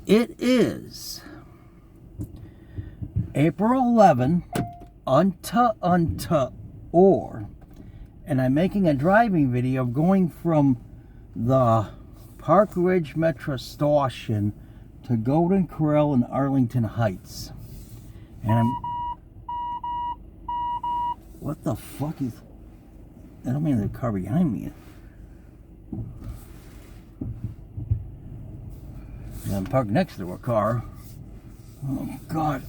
It is April 11, or, and I'm making a driving video going from the Park Ridge METRA station to Golden Corral in Arlington Heights. And I'm... What the fuck is... I don't mean the car behind me. And I'm parked next to a car. Oh, God.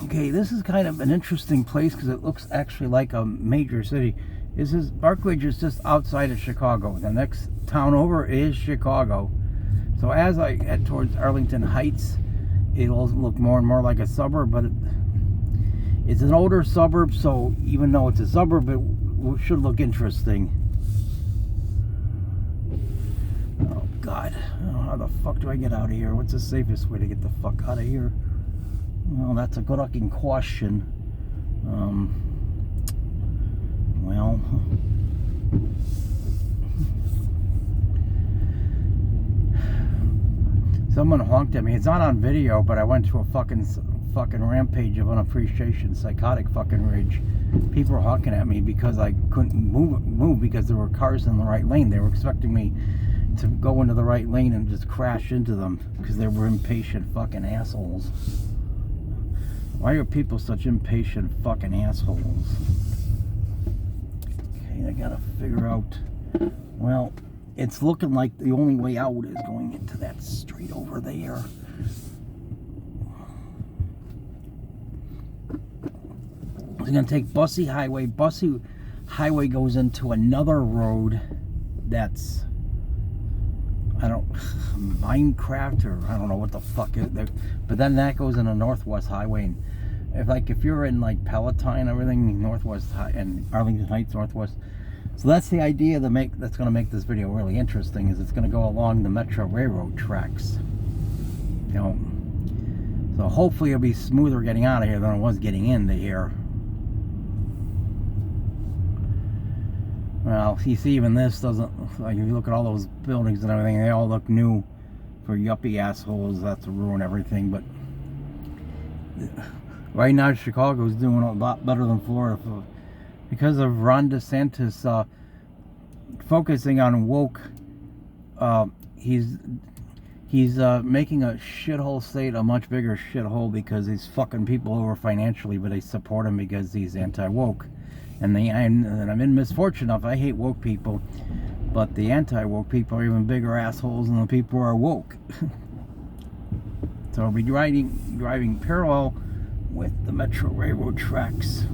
Okay, this is kind of an interesting place because it looks actually like a major city. Park Ridge is just outside of Chicago. The next town over is Chicago. So as I head towards Arlington Heights, it'll look more and more like a suburb, but it's an older suburb, so even though it's a suburb, it should look interesting. Oh, God. Oh, how the fuck do I get out of here? What's the safest way to get the fuck out of here? Well, that's a good looking question. Well... Someone honked at me. It's not on video, but I went to a fucking rampage of unappreciation, psychotic fucking rage. People were honking at me because I couldn't move because there were cars in the right lane. They were expecting me to go into the right lane and just crash into them because they were impatient fucking assholes. Why are people such impatient fucking assholes? Okay, I gotta figure out... Well... It's looking like the only way out is going into that street over there. We're going to take Bussy Highway. Bussy Highway goes into another road that's, Minecraft, or I don't know what the fuck it is. But then that goes into Northwest Highway. And if you're in like Palatine, everything, Northwest and Arlington Heights, Northwest. So that's the idea that's going to make this video really interesting, is it's going to go along the METRA railroad tracks. You know, so hopefully it'll be smoother getting out of here than it was getting into here. Well, you see, even this doesn't, like, if you look at all those buildings and everything, they all look new for yuppie assholes. That's to ruin everything. But right now, Chicago's doing a lot better than Florida. Because of Ron DeSantis focusing on woke, he's making a shithole state a much bigger shithole because he's fucking people over financially, but they support him because he's anti-woke. And I'm in misfortune enough. I hate woke people, but the anti-woke people are even bigger assholes than the people who are woke. So I'll be driving parallel with the METRA railroad tracks.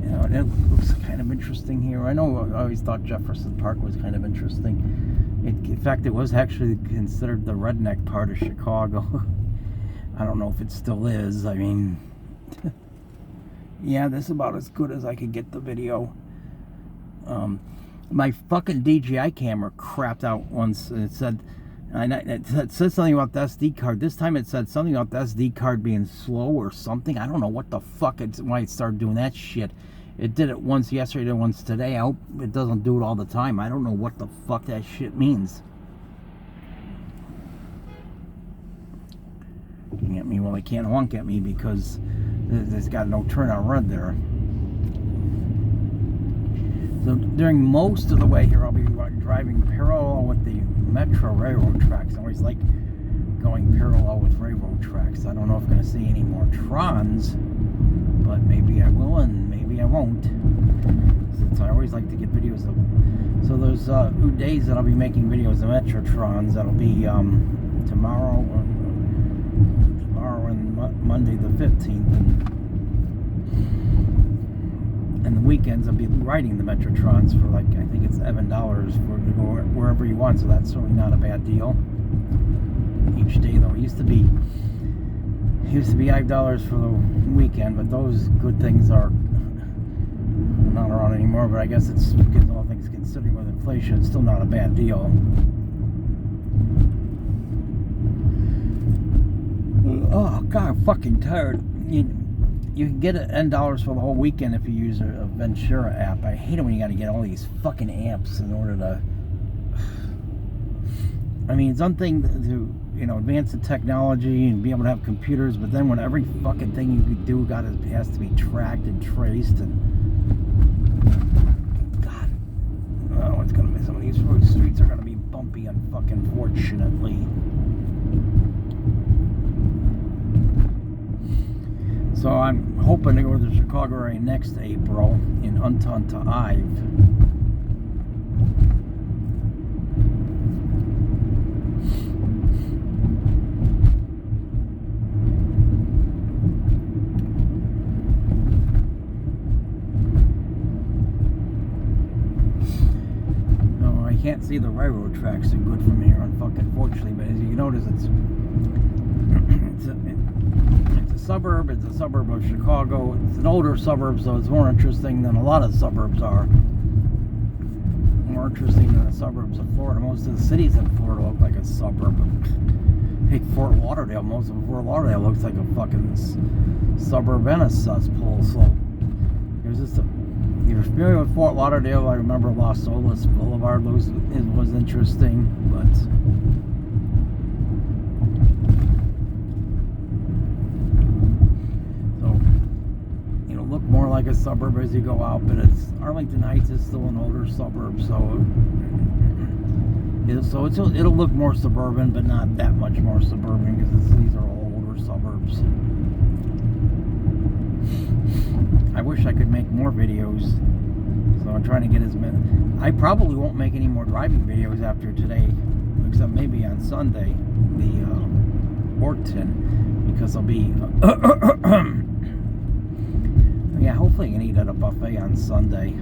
You know, it looks kind of interesting here. I know I always thought Jefferson Park was kind of interesting. In fact, it was actually considered the redneck part of Chicago. I don't know if it still is. I mean, yeah, this is about as good as I could get the video. My fucking DJI camera crapped out once, and it said something about the SD card. This time it said something about the SD card being slow or something. I don't know what the fuck why it started doing that shit. It did it once yesterday, once today. I hope it doesn't do it all the time. I don't know what the fuck that shit means. Honking at me. Well, they can't honk at me because there's got no turnout red there. So during most of the way here, I'll be driving parallel with the METRA railroad tracks. I always like going parallel with railroad tracks. I don't know if I'm going to see any more Trons, but maybe I will and maybe I won't. Since I always like to get videos of... So there's 2 days that I'll be making videos of METRA Trons. That'll be tomorrow and Monday the 15th. And the weekends I'll be riding the METRA Trons for, like, I think it's $7 to go wherever you want, so that's certainly not a bad deal. Each day though, it used to be $5 for the weekend, but those good things are not around anymore. But I guess it's because all things considered with inflation, it's still not a bad deal. Oh God, I'm fucking tired. you can get $N for the whole weekend if you use a Ventura app. I hate it when you got to get all these fucking apps in order to. I mean, it's one thing to advance the technology and be able to have computers, but then when every fucking thing you could do has to be tracked and traced, and God, oh, it's gonna be some of these streets are gonna be bumpy, unfortunately. So I'm hoping to go to the Chicago area next April in Untonta Ive. Can't see the railroad tracks so good from here, unfortunately, but as you notice, it's a suburb. It's a suburb of Chicago. It's an older suburb, so it's more interesting than a lot of suburbs are. More interesting than the suburbs of Florida. Most of the cities in Florida look like a suburb. Take Fort Lauderdale. Most of Fort Lauderdale looks like a fucking suburb and a cesspool. So there's just if you're familiar with Fort Lauderdale, I remember Los Olas Boulevard was interesting, but so look more like a suburb as you go out. But Arlington Heights is still an older suburb, so it'll look more suburban, but not that much more suburban because these are all older suburbs. I wish I could make more videos, so I'm trying to get as many. I probably won't make any more driving videos after today, except maybe on Sunday, the Orton, because I'll be yeah, hopefully I can eat at a buffet on Sunday.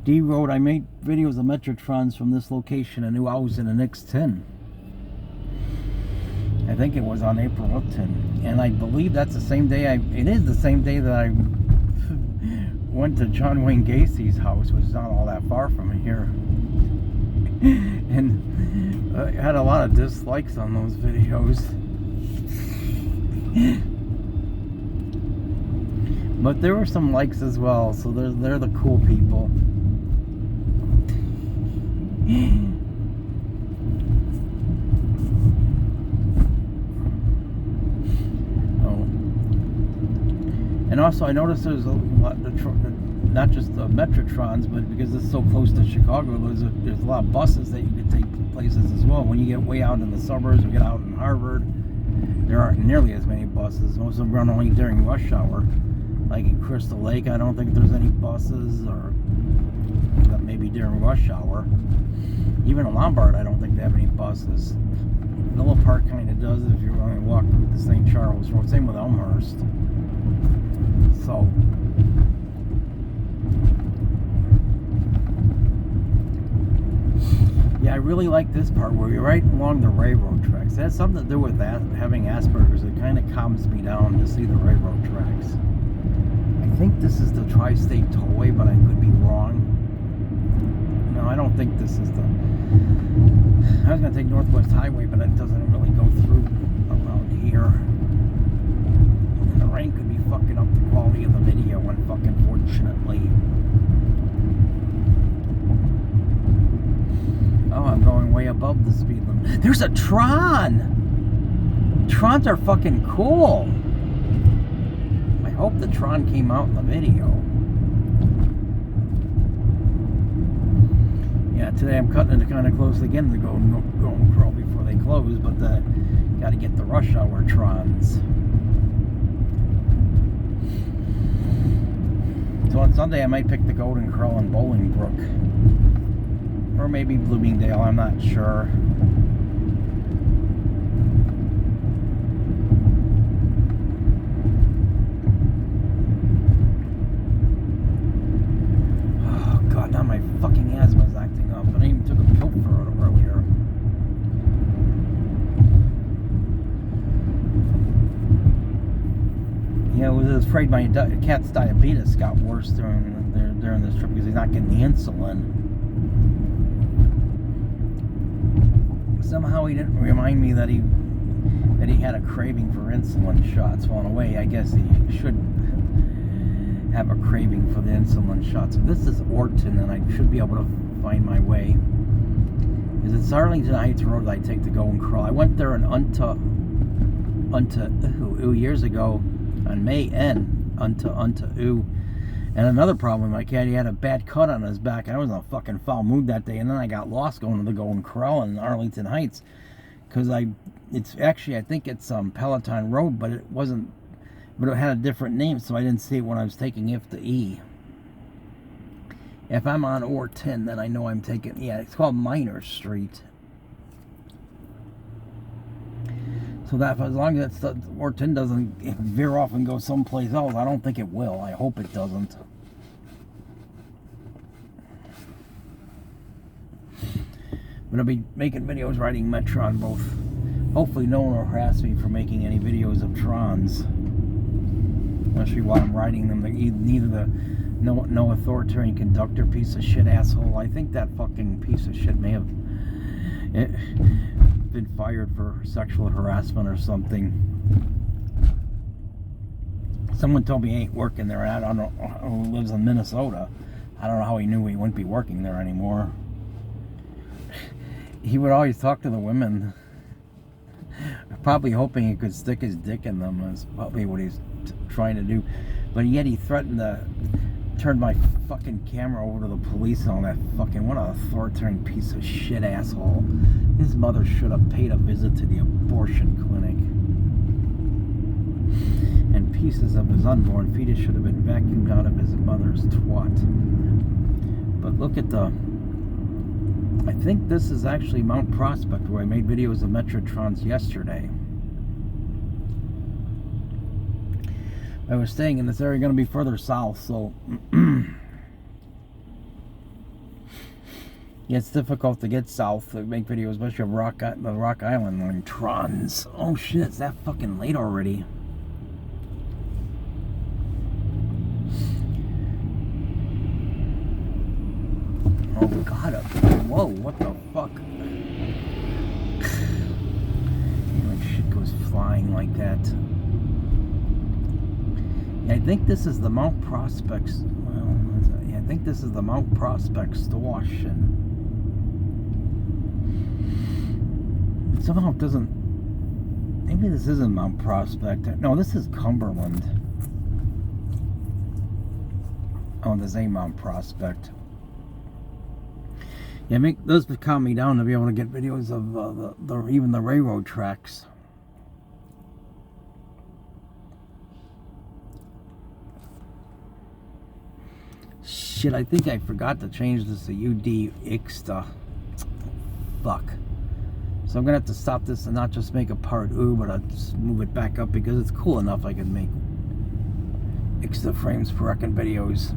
D Road, I made videos of METRA Trains from this location. I knew I was in the next 10. I think it was on April 10. And I believe that's the same day it is the same day that I went to John Wayne Gacy's house, which is not all that far from here. And I had a lot of dislikes on those videos. But there were some likes as well, so they're the cool people. Oh. And also I noticed there's a lot not just the Metrotrons, but because it's so close to Chicago, there's a lot of buses that you could take places as well. When you get way out in the suburbs or get out in Harvard, there aren't nearly as many buses. Most of them run only during rush hour. Like in Crystal Lake, I don't think there's any buses, or maybe during rush hour. Even in Lombard, I don't think they have any buses. Villa Park kind of does if you're going to walk with the St. Charles Road. Same with Elmhurst. So, yeah, I really like this part where you're right along the railroad tracks. It has something to do with that, having Asperger's. It kind of calms me down to see the railroad tracks. I think this is the Tri-State Tollway, but I could be wrong. No, I don't think this is the... I was going to take Northwest Highway, but it doesn't really go through around here. And the rain could be fucking up the quality of the video, unfortunately. Oh, I'm going way above the speed limit. There's a Tron! Trons are fucking cool! I hope the Tron came out in the video. Yeah, today I'm cutting it kind of close again to Golden Corral before they close, but got to get the rush hour Trons. So on Sunday I might pick the Golden Corral in Bolingbrook. Or maybe Bloomingdale, I'm not sure. Oh god, now my fucking asthma's acting up. I even took a pill for it earlier. Yeah, I was afraid my cat's diabetes got worse during this trip because he's not getting the insulin. Somehow he didn't remind me that he had a craving for insulin shots. Well, in a way, I guess he should have a craving for the insulin shots. So this is Orton, and I should be able to find my way. It's Arlington Heights Road that I take to Golden Corral. I went there in years ago on May N. And another problem with my cat, he had a bad cut on his back. I was in a fucking foul mood that day, and then I got lost going to the Golden Corral in Arlington Heights, because it's actually, I think it's Peloton Road, but it wasn't, but it had a different name, so I didn't see it when I was taking if to E. If I'm on Orton, then I know I'm taking, yeah, it's called Minor Street. So that as long as it's, Orton doesn't veer off and go someplace else, I don't think it will. I hope it doesn't. I'm going to be making videos riding METRA on both. Hopefully no one will harass me for making any videos of Trons. Especially while I'm riding them. Neither the no authoritarian conductor piece of shit asshole. I think that fucking piece of shit may have been fired for sexual harassment or something. Someone told me he ain't working there. I don't know who lives in Minnesota. I don't know how he knew he wouldn't be working there anymore. He would always talk to the women, probably hoping he could stick his dick in them. Is probably what he's trying to do. But yet he threatened to turn my fucking camera over to the police and all that fucking, what an authoritarian piece of shit asshole. His mother should have paid a visit to the abortion clinic. And pieces of his unborn fetus should have been vacuumed out of his mother's twat. But look at the, I think this is actually Mount Prospect, where I made videos of METRA Trains yesterday. I was staying in this area, going to be further south, so yeah, it's difficult to get south to make videos, especially of the Rock Island line Trons. Oh shit, it's that fucking late already. Oh god, whoa, what the fuck? Like shit goes flying like that. Yeah, I think this is the Mount Prospect. Well, yeah, I think this is the Mount Prospect station. Somehow it doesn't. Maybe this isn't Mount Prospect. No, this is Cumberland. Oh, this ain't Mount Prospect. Yeah, those would calm me down to be able to get videos of even the railroad tracks. Shit, I think I forgot to change this to UD Ixta. Fuck. So I'm gonna have to stop this and not just make a part ooh, but I'll just move it back up because it's cool enough I can make Ixta frames per second videos.